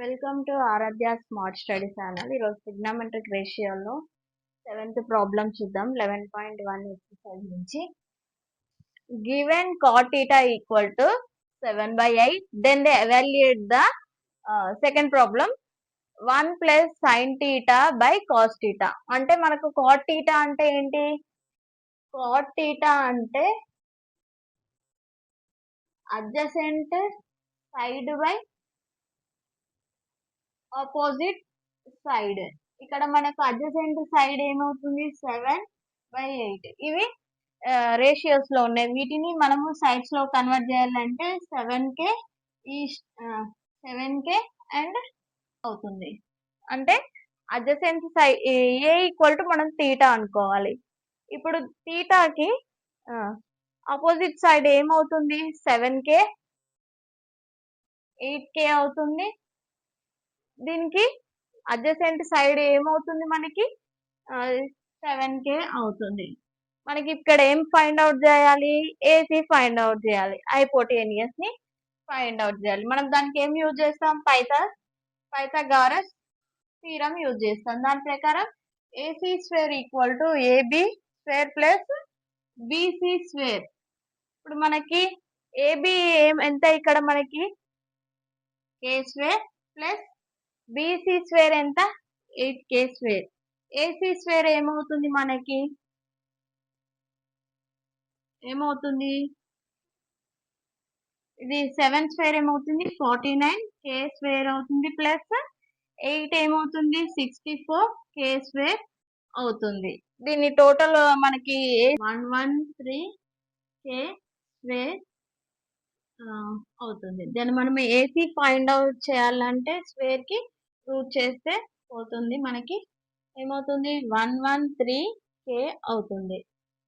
Welcome to Aradhya smart study channel. ఈరోజు trigonometric రేషియోలో 7th problem చూద్దాం. 11.1 ఎక్సర్సైజ్ నుంచి. Given cot theta equal to 7/8, then they evaluate the second problem 1 plus sin theta by cos theta. అంటే మనకు cot theta అంటే ఏంటి? cot theta అంటే adjacent side by opposite side. ఇక్కడ మనకు అడ్జసెంట్ సైడ్ ఏమవుతుంది 7/8. ఇవి రేషియోస్ లో ఉన్నాయి. వీటిని మనము సైడ్స్ లో కన్వర్ట్ చేయాలంటే 7k అండ్ అవుతుంది. అంటే adjacent side A equal to మనం తీటా అనుకోవాలి. ఇప్పుడు తీటాకి ఆపోజిట్ సైడ్ ఏమవుతుంది 7k 8k అవుతుంది. దీనికి అడ్జసెంట్ సైడ్ ఏమవుతుంది మనకి 7k అవుతుంది. మనకి ఇక్కడ ఏం ఫైండ్ అవుట్ చేయాలి? ఏసీ ఫైండ్ అవుట్ చేయాలి, హైపోటేనియస్ ని ఫైండ్ అవుట్ చేయాలి. మనం దానికి ఏం యూజ్ చేస్తాం? పైథాగరస్ థీరం యూజ్ చేస్తాం. దాని ప్రకారం AC square equal to AB square plus BC square. ఇప్పుడు మనకి ఏబి ఎంత? ఇక్కడ మనకి k square plus BC square ఎంత? 8k square. ఏసీ స్క్వేర్ ఏమవుతుంది మనకి? ఏమవుతుంది? ఇది 7 స్క్వేర్ ఏమవుతుంది 49k స్క్వేర్ అవుతుంది. ప్లస్ 8 ఏమవుతుంది 64k స్క్వేర్ అవుతుంది. దీని టోటల్ మనకి 113k స్క్వేర్ అవుతుంది. దాన్ని మనం ఏసీ ఫైండ్ అవుట్ చేయాలంటే స్క్వేర్ కి రూట్ చేస్తే పోతుంది. మనకి ఏమవుతుంది 113k అవుతుంది.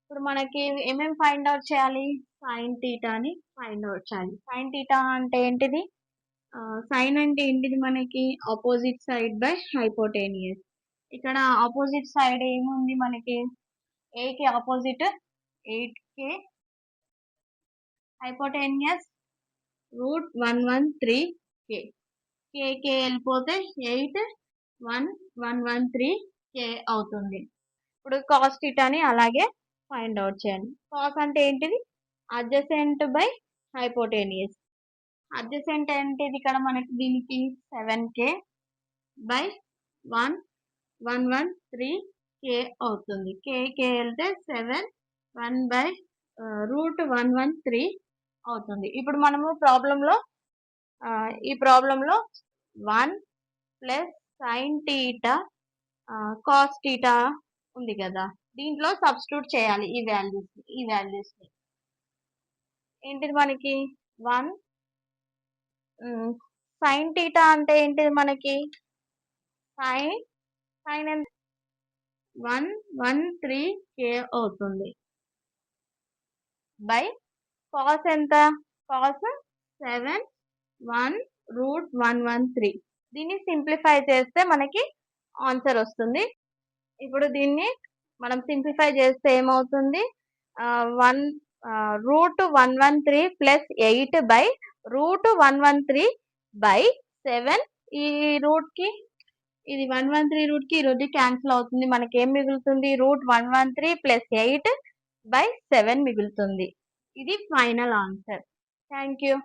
ఇప్పుడు మనకి ఏమేమి ఫైండ్ అవుట్ చేయాలి? సైన్ థీటాని ఫైండ్ అవుట్ చేయాలి. సైన్ థీటా అంటే ఏంటిది? సైన్ అంటే ఏంటిది? మనకి ఆపోజిట్ సైడ్ బై హైపోటేనియస్. ఇక్కడ ఆపోజిట్ సైడ్ ఏముంది మనకి? ఏ కి opposite 8k, hypotenuse √113k. k వెళ్ళిపోతే 113k అవుతుంది. ఇప్పుడు కాస్ థీటాని అలాగే ఫైండ్ అవుట్ చేయండి. కాస్ అంటే ఏంటిది? Adjacent by hypotenuse. అడ్జసెంట్ ఏంటిది? ఇక్కడ మనకి దీనికి 7k బై 113k అవుతుంది. k వెళ్తే 7 1/√113 అవుతుంది. ఇప్పుడు మనము ఈ ప్రాబ్లంలో 1 plus sine theta cos theta ఉంది కదా, దీంట్లో సబ్స్టిట్యూట్ చేయాలి ఈ వాల్యూస్ ని. ఏంటిది మనకి 1 సైన్ థీటా అంటే ఏంటిది మనకి? సైన్ 113k అవుతుంది. బై కాస్ ఎంత? కాస్ 7 1/√113. దీన్ని సింప్లిఫై చేస్తే మనకి ఆన్సర్ వస్తుంది. ఇప్పుడు దీన్ని మనం సింప్లిఫై చేస్తే ఏమవుతుంది? 1√113 ప్లస్ 8 బై √113 బై 7. ఈ రూట్ కి ఇది 113 రూట్ కి ఈ రూట్ క్యాన్సిల్ అవుతుంది. మనకి ఏం మిగులుతుంది? √113 ప్లస్ 8 బై 7 మిగులుతుంది. ఇది ఫైనల్ ఆన్సర్. Thank you.